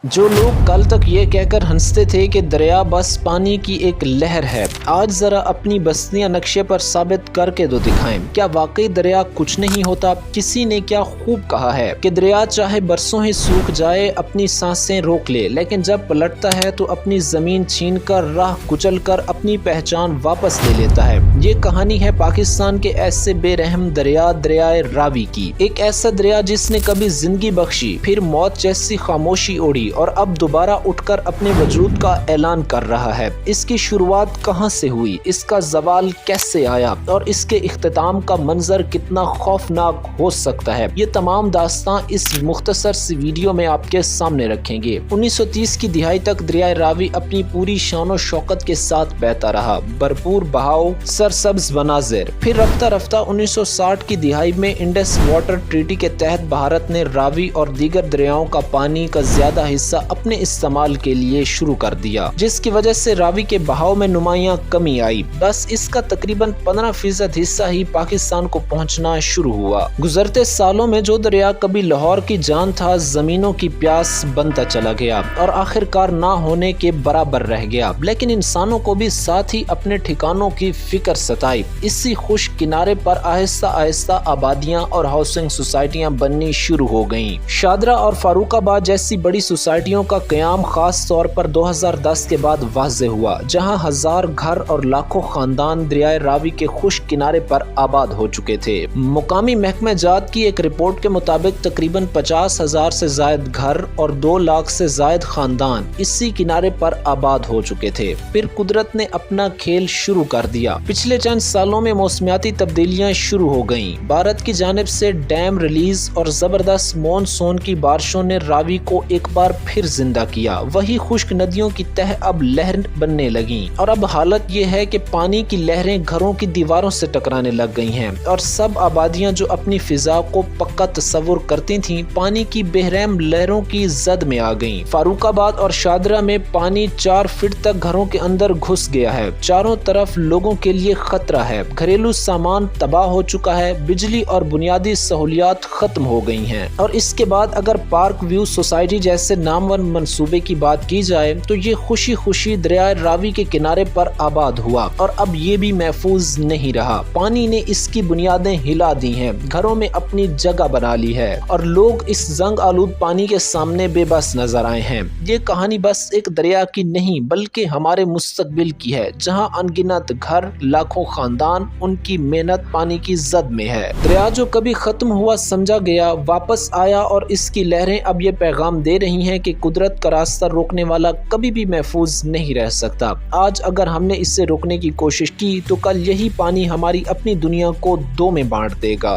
जो लोग कल तक ये कहकर हंसते थे कि दरिया बस पानी की एक लहर है, आज जरा अपनी बस्तियां नक्शे पर साबित करके तो दिखाएं। क्या वाकई दरिया कुछ नहीं होता? किसी ने क्या खूब कहा है कि दरिया चाहे बरसों ही सूख जाए, अपनी सांसें रोक ले, लेकिन जब पलटता है तो अपनी जमीन छीन कर, राह कुचल कर अपनी पहचान वापस ले लेता है। ये कहानी है पाकिस्तान के ऐसे बेरहम दरिया, दरियाए रावी की। एक ऐसा दरिया जिसने कभी जिंदगी बख्शी, फिर मौत जैसी खामोशी ओढ़ी और अब दोबारा उठकर अपने वजूद का ऐलान कर रहा है। इसकी शुरुआत कहां से हुई, इसका जवाल कैसे आया और इसके इख्तिताम का मंजर कितना खौफनाक हो सकता है, ये तमाम दास्तां इस मुख्तसर सी वीडियो में आपके सामने रखेंगे। 1930 की दिहाई तक दरिया रावी अपनी पूरी शान और शौकत के साथ बहता रहा, भरपूर बहाव, सरसब्ज मनाजिर। फिर रफ्ता रफ्ता 1960 की दिहाई में इंडस वाटर ट्रीटी के तहत भारत ने रावी और दीगर दरियाओं का पानी का ज्यादा हिस्सा अपने इस्तेमाल के लिए शुरू कर दिया, जिसकी वजह से रावी के बहाव में नुमायां कमी आई। बस इसका तकरीबन 15% हिस्सा ही पाकिस्तान को पहुंचना शुरू हुआ। गुजरते सालों में जो दरिया कभी लाहौर की जान था, जमीनों की प्यास बनता चला गया और आखिरकार ना होने के बराबर रह गया। लेकिन इंसानों को भी साथ ही अपने ठिकानों की फिक्र सताई। इसी खुश किनारे पर आहिस्ता आहिस्ता आबादियां और हाउसिंग सोसाइटियां बननी शुरू हो गईं। शादरा और फारूकाबाद जैसी बड़ी सोसाइटियों का क़याम खास तौर पर 2010 के बाद वाज़े हुआ, जहां हजार घर और लाखों खानदान दरिया रावी के खुश किनारे पर आबाद हो चुके थे। मुकामी महकमे जात की एक रिपोर्ट के मुताबिक तकरीबन 50,000 से जायद घर और 2 लाख से जायद खानदान इसी किनारे पर आबाद हो चुके थे। फिर कुदरत ने अपना खेल शुरू कर दिया। पिछले चंद सालों में मौसमियाती तब्दीलियां शुरू हो गईं। भारत की जानिब से डैम रिलीज और जबरदस्त मॉनसून की बारिशों ने रावी को एक बार फिर जिंदा किया। वही खुश्क नदियों की तह अब लहर बनने लगी और अब हालत ये है कि पानी की लहरें घरों की दीवारों से टकराने लग गई हैं और सब आबादियां जो अपनी फिजा को पक्का तस्वुर करती थीं, पानी की बेरहम लहरों की जद में आ गईं। फारूकाबाद और शादरा में पानी 4 फीट तक घरों के अंदर घुस गया है। चारों तरफ लोगों के लिए खतरा है। घरेलू सामान तबाह हो चुका है, बिजली और बुनियादी सहूलियात खत्म हो गई हैं। और इसके बाद अगर पार्क व्यू सोसाइटी जैसे नामवर मंसूबे की बात की जाए तो ये खुशी खुशी दरिया रावी के किनारे पर आबाद हुआ और अब ये भी महफूज नहीं रहा। पानी ने इसकी बुनियादें हिला दी हैं, घरों में अपनी जगह बना ली है और लोग इस जंग आलूद पानी के सामने बेबस नजर आए हैं। ये कहानी बस एक दरिया की नहीं बल्कि हमारे मुस्तकबिल की है, जहाँ अनगिनत घर, लाखों खानदान, उनकी मेहनत पानी की जद में है। दरिया जो कभी खत्म हुआ समझा गया, वापस आया और इसकी लहरें अब ये पैगाम दे रही हैं कि कुदरत का रास्ता रोकने वाला कभी भी महफूज नहीं रह सकता। आज अगर हमने इससे रोकने की कोशिश की तो कल यही पानी हमारी अपनी दुनिया को 2 में बांट देगा।